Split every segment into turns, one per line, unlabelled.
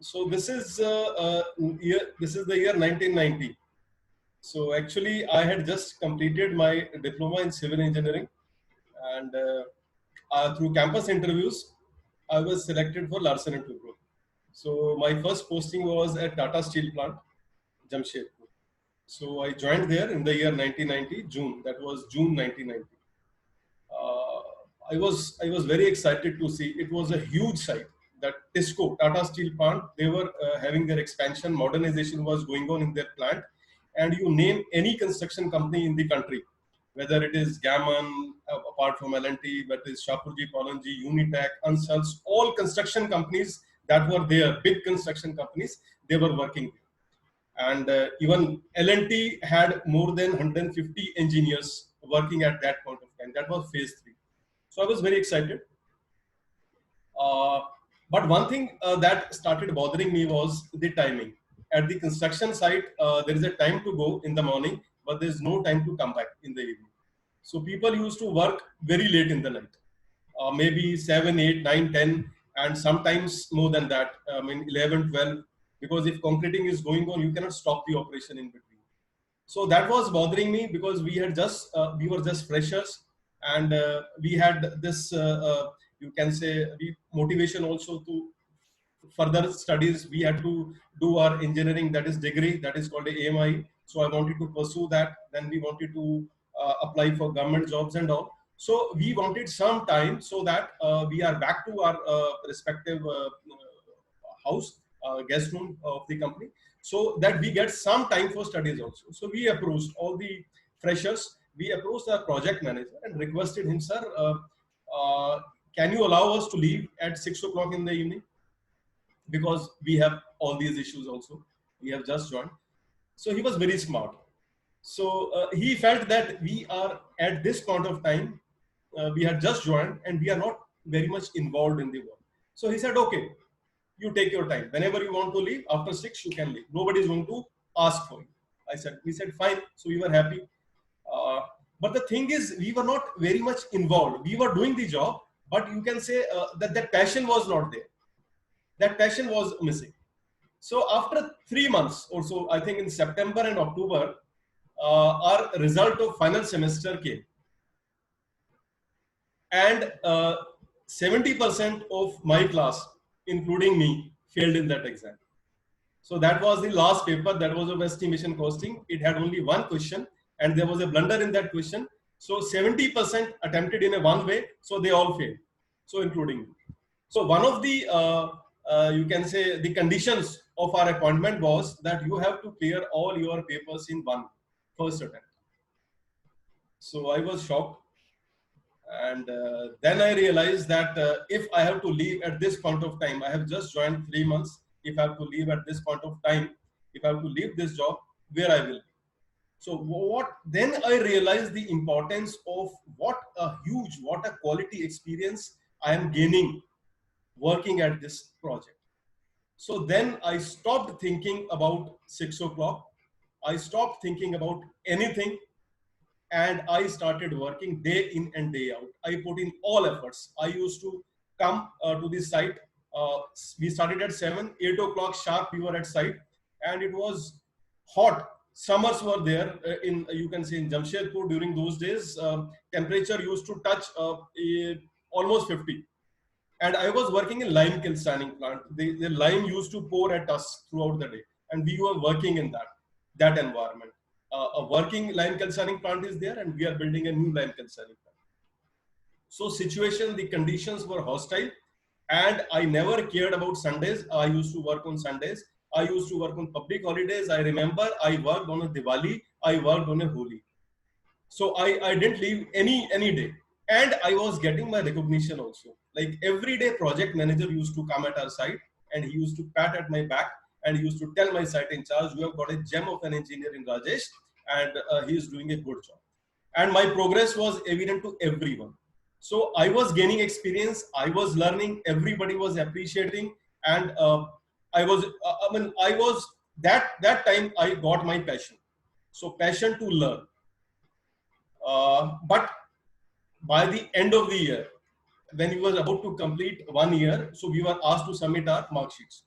So this is the year 1990. So actually, I had just completed my diploma in civil engineering, and through campus interviews, I was selected for Larsen and Toubro. So my first posting was at Tata Steel Plant, Jamshedpur. So I joined there in the year 1990, June. That was June 1990. uh, I was very excited to see. It was a huge site. That Tisco, Tata Steel plant, they were having their expansion, modernization was going on in their plant, and you name any construction company in the country, whether it is Gammon, apart from L&T, whether it is Shapurji Ponnangi, Unitech, Ansals, all construction companies that were there, big construction companies, they were working. And even L&T had more than 150 engineers working at that point of time. That was phase 3. So I was very excited. Uh, but one thing that started bothering me was the timing. At the construction site, there is a time to go in the morning, but there is no time to come back in the evening. So people used to work very late in the night, maybe 7, 8, 9, 10, and sometimes more than that, I mean 11, 12, because if concreting is going on, you cannot stop the operation in between. So that was bothering me because we were just freshers, and we had this you can say motivation also to further studies. We had to do our engineering, that is degree, that is called a AMI. So I wanted to pursue that. Then we wanted to apply for government jobs and all. So we wanted some time so that we are back to our respective house, guest room of the company, so that we get some time for studies also. So we approached all the freshers. We approached our project manager and requested him, sir, uh, can you allow us to leave at 6 o'clock in the evening? Because we have all these issues also. We have just joined. So he was very smart. So he felt that we are at this point of time, we had just joined and we are not very much involved in the work. So he said, okay, you take your time. Whenever you want to leave, after 6, you can leave. Nobody is going to ask for you. We said, fine. So we were happy. Uh, but the thing is, we were not very much involved. We were doing the job, but you can say that passion was not there. That passion was missing. So after 3 months or so, I think in September and October, our result of final semester came. And 70% of my class, including me, failed in that exam. So that was the last paper. That was of estimation costing. It had only one question, and there was a blunder in that question. So 70% attempted in a one way, so they all failed. So including me. So one of the, you can say, the conditions of our appointment was that you have to clear all your papers in one first attempt. So I was shocked. And then I realized that if I have to leave at this point of time, I have just joined 3 months. If I have to leave at this point of time, if I have to leave this job, where I will be. So then I realized the importance of what a quality experience I am gaining working at this project. So then I stopped thinking about 6 o'clock. I stopped thinking about anything, and I started working day in and day out. I put in all efforts. I used to come to the site. We started at 7, 8 o'clock sharp. We were at site, and it was hot. Summers were there in, you can say, in Jamshedpur during those days. Temperature used to touch almost 50. And I was working in lime kiln standing plant. The lime used to pour at us throughout the day, and we were working in that environment. A working lime calcining plant is there, and we are building a new lime calcining plant. So situation, the conditions were hostile, and I never cared about Sundays. I used to work on Sundays. I used to work on public holidays. I remember I worked on a Diwali. I worked on a Holi. So I didn't leave any day. And I was getting my recognition also. Like every day, project manager used to come at our site, and he used to pat at my back, and he used to tell my site in charge, you have got a gem of an engineer in Rajesh, and he is doing a good job. And my progress was evident to everyone. So I was gaining experience. I was learning. Everybody was appreciating, and I was that time I got my passion. So passion to learn. But by the end of the year, when we were about to complete 1 year, so we were asked to submit our mark sheets.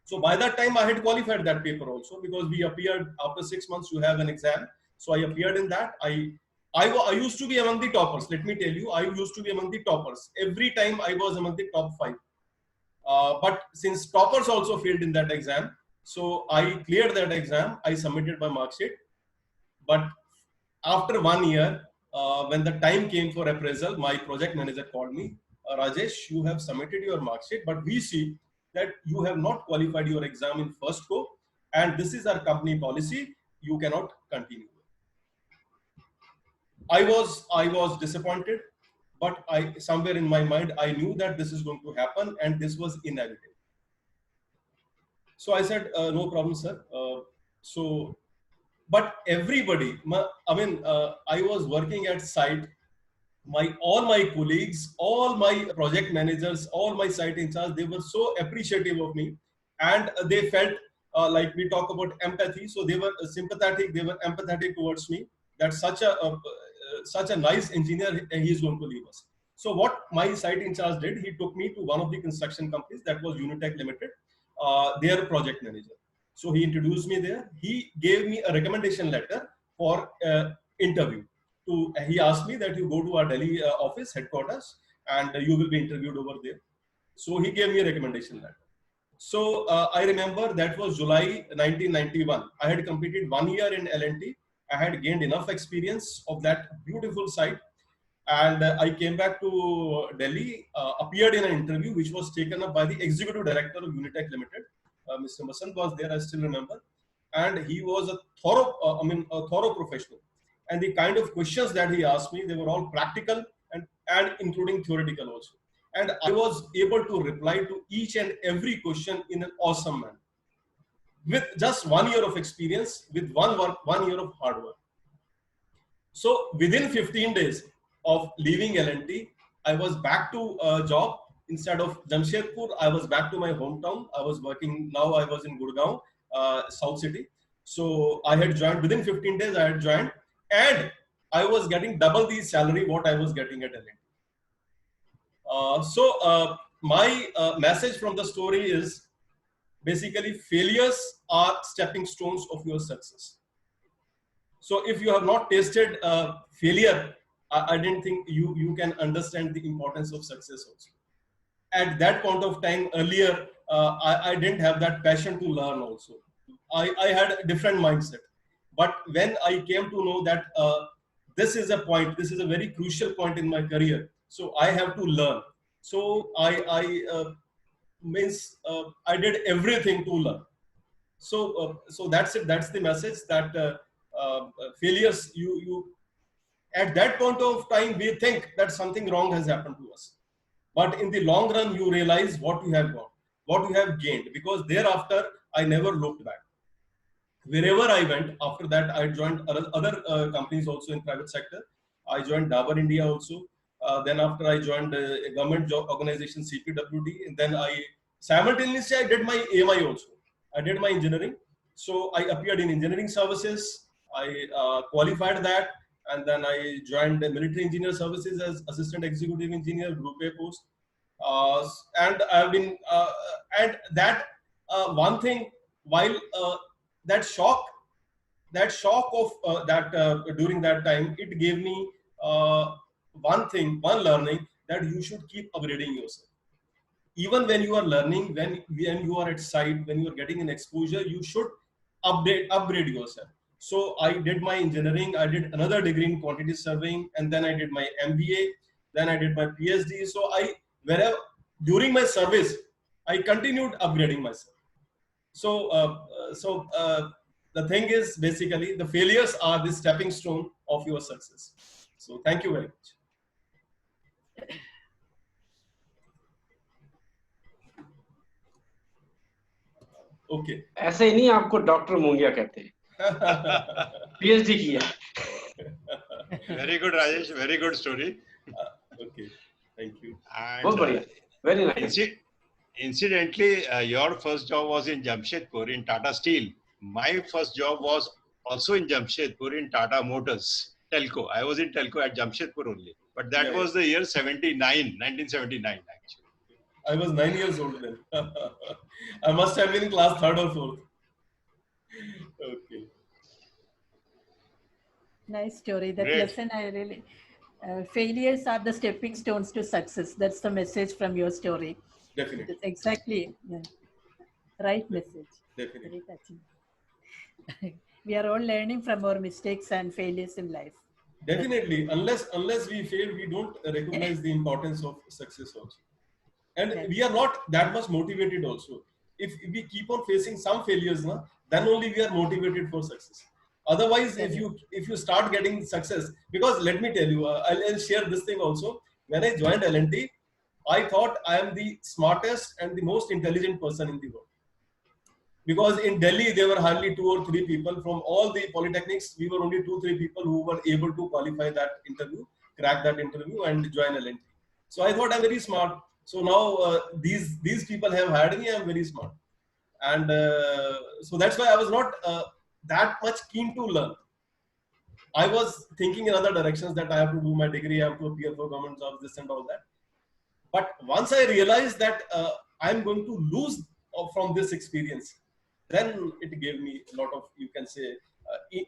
So by that time, I had qualified that paper also, because we appeared after 6 months. You have an exam, so I appeared in that. I used to be among the toppers. Let me tell you, I used to be among the toppers. Every time I was among the top 5. But since toppers also failed in that exam, so I cleared that exam. I submitted my mark sheet. But after 1 year, when the time came for appraisal, my project manager called me. Rajesh, you have submitted your mark sheet, but we see that you have not qualified your exam in first go, and this is our company policy. You cannot continue. I was disappointed, but I somewhere in my mind I knew that this is going to happen, and this was inevitable. So I said, no problem, sir. But everybody, I was working at site. All my colleagues, all my project managers, all my site in charge, they were so appreciative of me, and they felt like we talk about empathy. So they were sympathetic, they were empathetic towards me. That such a nice engineer, he is going to leave us. So what my site in charge did, he took me to one of the construction companies, that was Unitech Limited, their project manager. So he introduced me there. He gave me a recommendation letter for interview. He asked me that you go to our Delhi office headquarters, and you will be interviewed over there. So he gave me a recommendation letter. So I remember that was July 1991. I had completed 1 year in L&T. I had gained enough experience of that beautiful site, and I came back to Delhi, appeared in an interview which was taken up by the executive director of Unitech Limited. Mr. Masant was there, I still remember, and he was a thorough professional. And the kind of questions that he asked me, they were all practical and including theoretical also. And I was able to reply to each and every question in an awesome manner. With just 1 year of experience, with 1 year of hard work. So within 15 days of leaving L&T, I was back to a job. Instead of Jamshedpur, I was back to my hometown. I was working, now I was in Gurgaon, South City. So I had joined, within 15 days I had joined, and I was getting double the salary what I was getting at L&T. My message from the story is basically failures are stepping stones of your success. So if you have not tasted failure, I didn't think you can understand the importance of success also. At that point of time earlier, I didn't have that passion to learn also. I had a different mindset. But when I came to know that this is a point, this is a very crucial point in my career, so I have to learn. So I did everything to learn. So that's it. That's the message, that failures, you at that point of time we think that something wrong has happened to us, but in the long run you realize what you have got, what you have gained, because thereafter I never looked back. Wherever I went after that, I joined other companies also in private sector. I joined Dabur India also. Then after I joined a government job organization, CPWD, and then I simultaneously I did my AMI also. I did my engineering. So I appeared in engineering services. I qualified that, and then I joined the military engineer services as assistant executive engineer, group A post. And I've been and that one thing, while that shock of during that time, it gave me one learning, that you should keep upgrading yourself. Even when you are learning, when you are at site, when you are getting an exposure, you should upgrade yourself. So I did my engineering, I did another degree in quantity surveying, and then I did my MBA, then I did my PhD. So wherever during my service, I continued upgrading myself. So the thing is, basically, the failures are the stepping stone of your success. So thank you very much. Okay.
ऐसे नहीं आपको doctor मुंगिया कहते हैं. PhD किया.
Very good, Rajesh. Very good story.
Okay, thank you.
And very nice.
Incidentally, your first job was in Jamshedpur in Tata Steel. My first job was also in Jamshedpur in Tata Motors, Telco. I was in Telco at Jamshedpur only. But that was the year 1979 actually.
I was 9 years old then. I must have been in class 3rd or 4th. Okay.
Nice story. That
Great.
lesson I really. Failures are the stepping stones to success. That's the message from your story.
Definitely.
That's exactly right message.
Definitely.
Very touching. We are all learning from our mistakes and failures in life.
Definitely. Unless we fail, we don't recognize the importance of success also. And
Right.
we are not that much motivated also. If we keep on facing some failures, then only we are motivated for success. Otherwise, if you start getting success, because let me tell you, I'll share this thing also. When I joined L&T, I thought I am the smartest and the most intelligent person in the world. Because in Delhi, there were hardly 2 or 3 people from all the polytechnics. We were only 2-3 people who were able to qualify that interview, crack that interview, and join L&T. So I thought I'm very smart. So now these people have hired me. I'm very smart, and so that's why I was not that much keen to learn. I was thinking in other directions that I have to do my degree, I have to appear for government jobs, this and all that. But once I realized that I'm going to lose from this experience, then it gave me a lot of, you can say,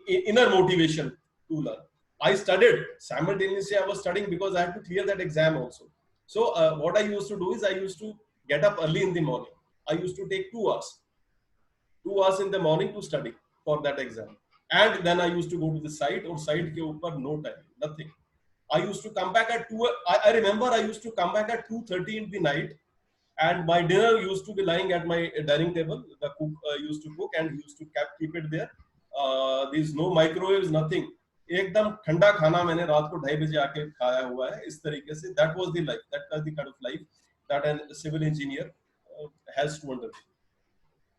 inner motivation to learn. I studied simultaneously. I was studying because I had to clear that exam also. So what I used to do is I used to get up early in the morning. I used to take 2 hours in the morning to study for that exam. And then I used to go to the site, or site ke upar no time, nothing. I used to come back at 2. I remember I used to come back at 2:30 in the night, and my dinner used to be lying at my dining table. The cook used to cook, and he used to keep it there. There's no microwaves, nothing. एकदम ठंडा खाना मैंने रात को 2:30 बजे आके खाया हुआ है इस तरीके से. That was the life. That was the kind of life that a civil engineer has to undertake.